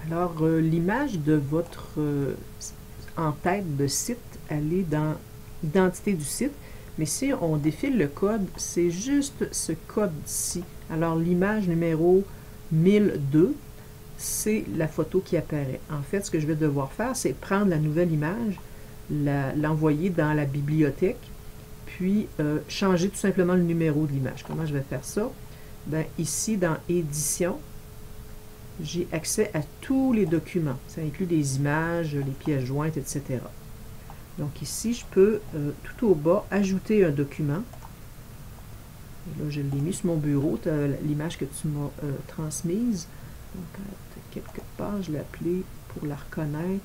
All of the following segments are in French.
Alors, l'image de votre en-tête de site, elle est dans Identité du site. Mais si on défile le code, c'est juste ce code-ci. Alors, l'image numéro 1002, c'est la photo qui apparaît. En fait, ce que je vais devoir faire, c'est prendre la nouvelle image, l'envoyer dans la bibliothèque, puis changer tout simplement le numéro de l'image. Comment je vais faire ça? Ben, ici, dans Édition, j'ai accès à tous les documents. Ça inclut les images, les pièces jointes, etc. Donc ici, je peux, tout au bas, ajouter un document. Et là, je l'ai mis sur mon bureau, l'image que tu m'as transmise. Donc, quelque part, je l'ai appelée, pour la reconnaître,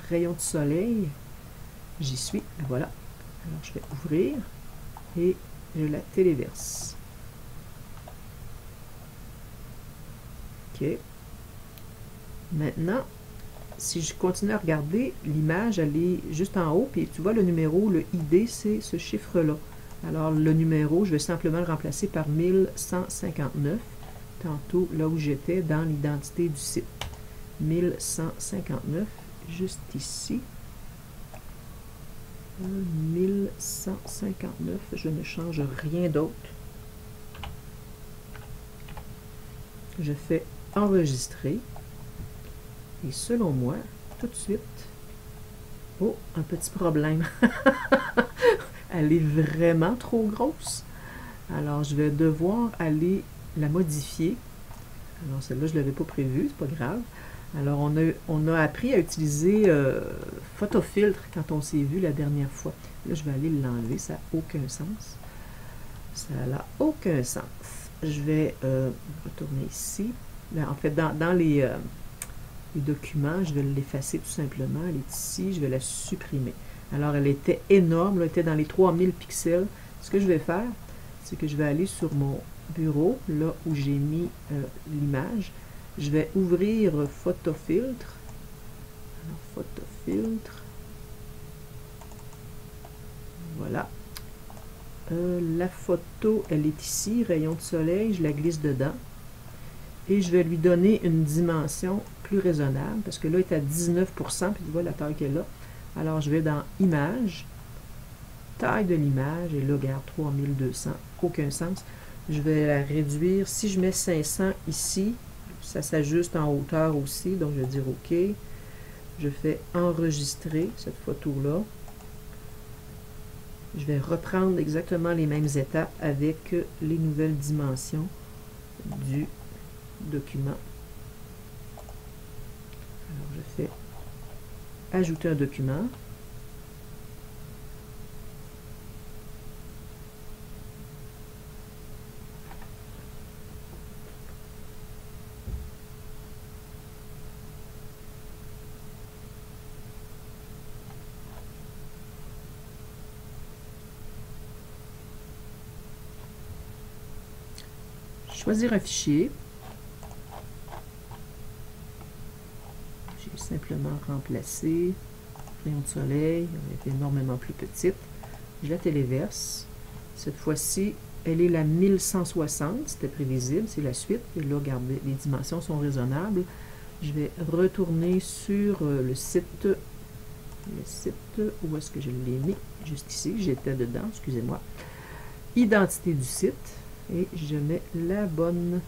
rayon de soleil. J'y suis, et voilà. Alors, je vais ouvrir et je la téléverse. OK. Maintenant, si je continue à regarder, l'image, elle est juste en haut, puis tu vois le numéro, le ID, c'est ce chiffre-là. Alors, le numéro, je vais simplement le remplacer par 1159, tantôt là où j'étais dans l'identité du site. 1159, juste ici. 1159, je ne change rien d'autre. Je fais enregistrer. Et selon moi, tout de suite, oh, un petit problème. Elle est vraiment trop grosse. Alors, je vais devoir aller la modifier. Alors, celle-là, je ne l'avais pas prévue, c'est pas grave. Alors, on a appris à utiliser Photofiltre quand on s'est vu la dernière fois. Là, je vais aller l'enlever, ça n'a aucun sens. Ça n'a aucun sens. Je vais retourner ici. En fait, dans les documents, je vais l'effacer tout simplement. Elle est ici, je vais la supprimer. Alors, elle était énorme, elle était dans les 3000 pixels. Ce que je vais faire, c'est que je vais aller sur mon bureau, là où j'ai mis l'image. Je vais ouvrir Photofiltre. Alors, Photofiltre. Voilà. La photo, elle est ici, rayon de soleil, je la glisse dedans. Et je vais lui donner une dimension plus raisonnable, parce que là, elle est à 19%, puis tu vois la taille qu'elle a. Alors, je vais dans Image, taille de l'image, et là, regarde, 3200, aucun sens. Je vais la réduire. Si je mets 500 ici, ça s'ajuste en hauteur aussi, donc je vais dire OK. Je fais enregistrer cette photo-là. Je vais reprendre exactement les mêmes étapes avec les nouvelles dimensions du document. Alors, je fais ajouter un document. Choisir un fichier. J'ai simplement remplacé rayon de soleil, elle est énormément plus petite. Je la téléverse. Cette fois-ci, elle est la 1160, c'était prévisible, c'est la suite. Et là, regardez, les dimensions sont raisonnables. Je vais retourner sur le site. Où est-ce que je l'ai mis? Juste ici, j'étais dedans, excusez-moi. Identité du site. Et je mets la bonne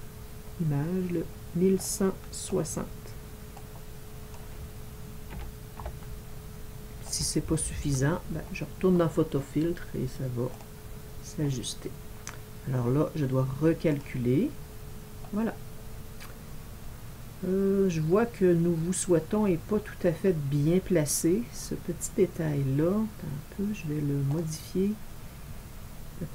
image, le 1160. Si c'est pas suffisant, ben, je retourne dans Photofiltre et ça va s'ajuster. Alors là, je dois recalculer. Voilà. Je vois que nous vous souhaitons n'est pas tout à fait bien placé. Ce petit détail-là, un peu, je vais le modifier.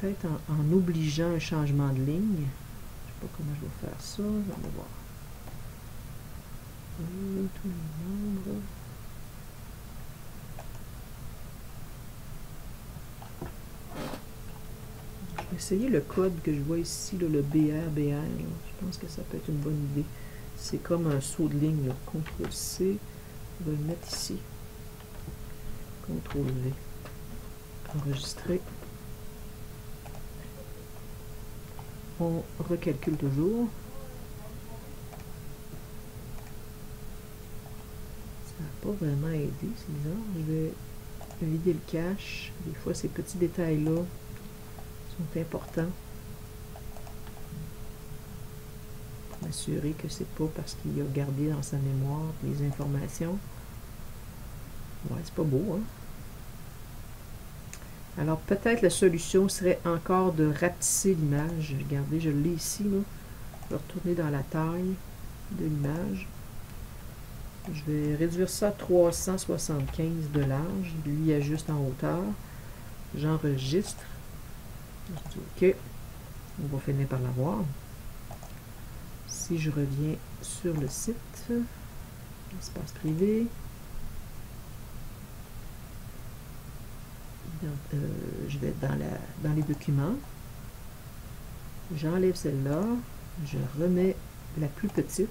Peut-être en obligeant un changement de ligne. Je ne sais pas comment je vais faire ça. On va voir. Tous les nombres. Je vais essayer le code que je vois ici, là, le BR. Je pense que ça peut être une bonne idée. C'est comme un saut de ligne. CTRL-C. On va le mettre ici. CTRL-V. Enregistrer. On recalcule toujours. pas vraiment aidé, c'est bizarre. Je vais vider le cache. Des fois, ces petits détails-là sont importants. Pour m'assurer que c'est pas parce qu'il a gardé dans sa mémoire les informations. Ouais, c'est pas beau, hein? Alors, peut-être la solution serait encore de rapetisser l'image. Regardez, je l'ai ici, là. Je vais retourner dans la taille de l'image. Je vais réduire ça à 375 de large. Lui ajuste en hauteur. J'enregistre. OK. On va finir par l'avoir. Si je reviens sur le site, espace privé, je vais dans les documents. J'enlève celle-là. Je remets la plus petite.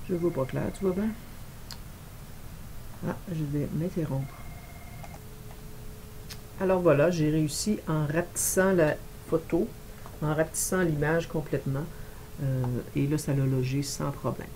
Je ne vois pas clair, tu vois bien? Ah, je vais m'interrompre. Alors voilà, j'ai réussi en rapetissant la photo, en rapetissant l'image complètement. Et là, ça l'a logé sans problème.